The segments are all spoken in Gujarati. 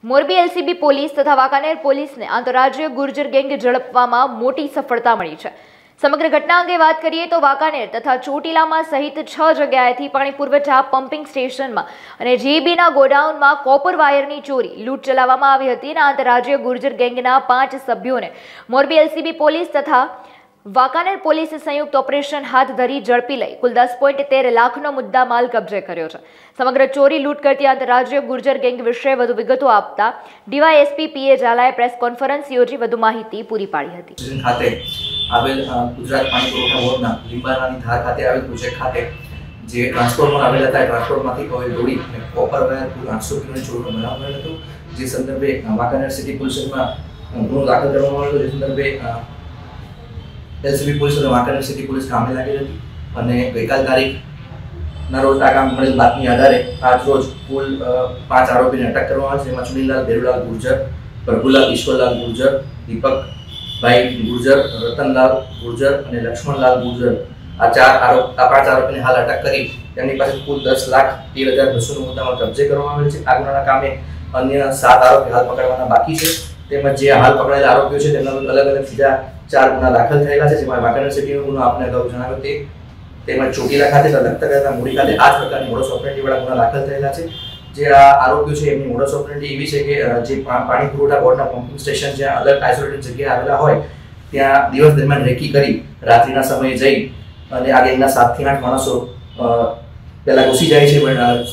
મોરબી એલસીબી પોલીસ તથા વાંકાનેર પોલીસને આંતરરાજ્ય ગુર્જર ગેંગ ઝડપવામાં મોટી સફળતા મળી છે। સમગ્ર ઘટના અંગે વાત કરીએ તો વાંકાનેર તથા ચોટીલામાં સહિત 6 જગ્યાએથી પાણી પુરવઠા પમ્પિંગ સ્ટેશનમાં અને જીબીના ગોડાઉનમાં કોપર વાયરની ચોરી લૂંટ ચલાવવામાં આવી હતી અને આંતરરાજ્ય ગુર્જર ગેંગના 5 સભ્યોને મોરબી એલસીબી પોલીસ તથા વાંકાનેર પોલીસે સંયુક્ત ઓપરેશન હાથ ધરી ઝડપી લઈ કુલ 10.13 લાખનો મુદ્દામાલ કબજે કર્યો છે। સમગ્ર ચોરી લૂંટ કરતી આંતરરાજ્ય ગુર્જર ગેંગ વિશે વધુ વિગતો આપતા ડીવાયએસપી પીએ ઝાલાએ પ્રેસ કોન્ફરન્સ યોજી વધુ માહિતી પૂરી પાડી હતી। ખાતે આવેલ ગુજરાત પાણી પુરવઠા બોર્ડના લીંબાણાની ધાર ખાતે આવેલ પ્રોજેક્ટ ખાતે જે ટ્રાન્સફોર્મર આવેલા હતા ટ્રાન્સફોર્મરમાંથી ઓઇલ દોડી અને કોપર વાયર 800 કિલોની ચોરીનો બનાવ બન્યો હતો। જે સંદર્ભે વાંકાનેર સિટી પોલીસમાં ગુનો દાખલ કરવામાં આવ્યો હતો। જે સંદર્ભે એલસીબી પોલીસ અને વાંકાનેર સિટી પોલીસ કામે લાગી હતી અને ગઈકાલ તારીખના રોજ આ કામ મળેલ બાતમી આધારે આજ રોજ કુલ 5 આરોપીને અટક કરવામાં આવી છે। જેમાં ચુનીલાલ ભેરુલાલ ગુર્જર, પ્રભુલાલ ઈશ્વરલાલ ગુર્જર, દીપકભાઈ ગુર્જર, રતનલાલ ગુર્જર અને લક્ષ્મણલાલ ગુર્જર આ 5 આરોપીને હાલ અટક કરી તેમની પાસે કુલ 10,13,200નો મુદ્દામાલ કબજે કરવામાં આવેલ છે। આ ગુનાના કામે અન્ય 7 આરોપી હાલ પકડવાના બાકી છે। તેમજ જે હાલ પકડાયેલા આરોપીઓ છે તેમના અલગ અલગ બીજા 4 ગુના દાખલ થયેલા છે। જેમાં વાંકાનેર સિટીનો ગુનો આપણે અગાઉ જણાવ્યો તે તેમજ ચોટીલા ખાતે લખતર મૂડી ખાતે આ જ પ્રકારની મોડસ ઓપરેન્ડી વાળા ગુના દાખલ થયેલા છે। જે આ આરોપીઓ છે એમની મોડસ ઓપરેન્ડી એવી છે કે જે પાણી પુરવઠા બોર્ડના પમ્પિંગ સ્ટેશન જ્યાં અલગ આઇસોલેટેડ જગ્યાએ આવેલા હોય ત્યાં દિવસ દરમિયાન રેકી કરી રાત્રિના સમયે જઈ અને આ ગેંગના 7 થી 8 માણસો પહેલા ઘૂસી જાય છે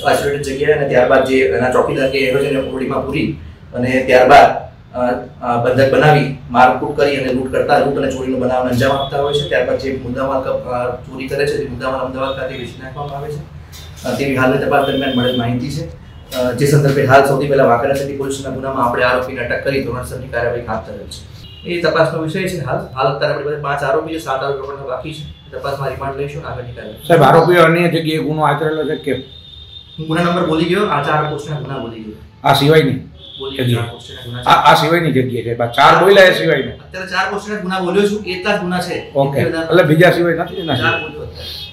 આઇસોલેટેડ જગ્યાએ અને ત્યારબાદ જે એના ચોકીદાર કે એનો જેને ઓરડીમાં પૂરી અને ત્યારબાદ બંધક બનાવી મારકૂટ કરી અને લૂંટ અને ચોરીનો બનાવ અંજામ આપતા હોય છે। ત્યારબાદ જે મુદ્દામાલ ચોરી કરે છે તે મુદ્દામાલ અમદાવાદ ખાતે વેચી નાખવામાં આવે છે તેવી હાલની તપાસ દરમિયાન મળેલ માહિતી છે। જે સંદર્ભે હાલ સૌથી પહેલા વાંકાનેર સિટી પોલીસના ગુનામાં આપણે આરોપીને અટક કરી ધોરણસરની કાર્યવાહી હાથ ધરેલ છે। એ તપાસનો વિષય છે। હાલ અત્યારે આપણી પાસે 5 આરોપી છે, 7 આરોપીઓ બાકી છે। તપાસમાં રિમાન્ડ લઈશું આગળની કાર્યવાહી। સાહેબ, આરોપીઓ અન્ય જગ્યાએ ગુનો આચરેલો છે કે ગુના નંબર બોલી ગયો? આ 4 પોસ્ટના ગુના બોલી ગયો। આ સિવાયની આ સિવાયની જગ્યાએ છે 4 બોલ્યા એ સિવાયની અત્યારે 4 પોસ્ટના ગુના બોલ્યો છું, એટલા જ ગુના છે। ઓકે, એટલે બીજા સિવાય નથી ના? 4 બોલ્યો અત્યારે।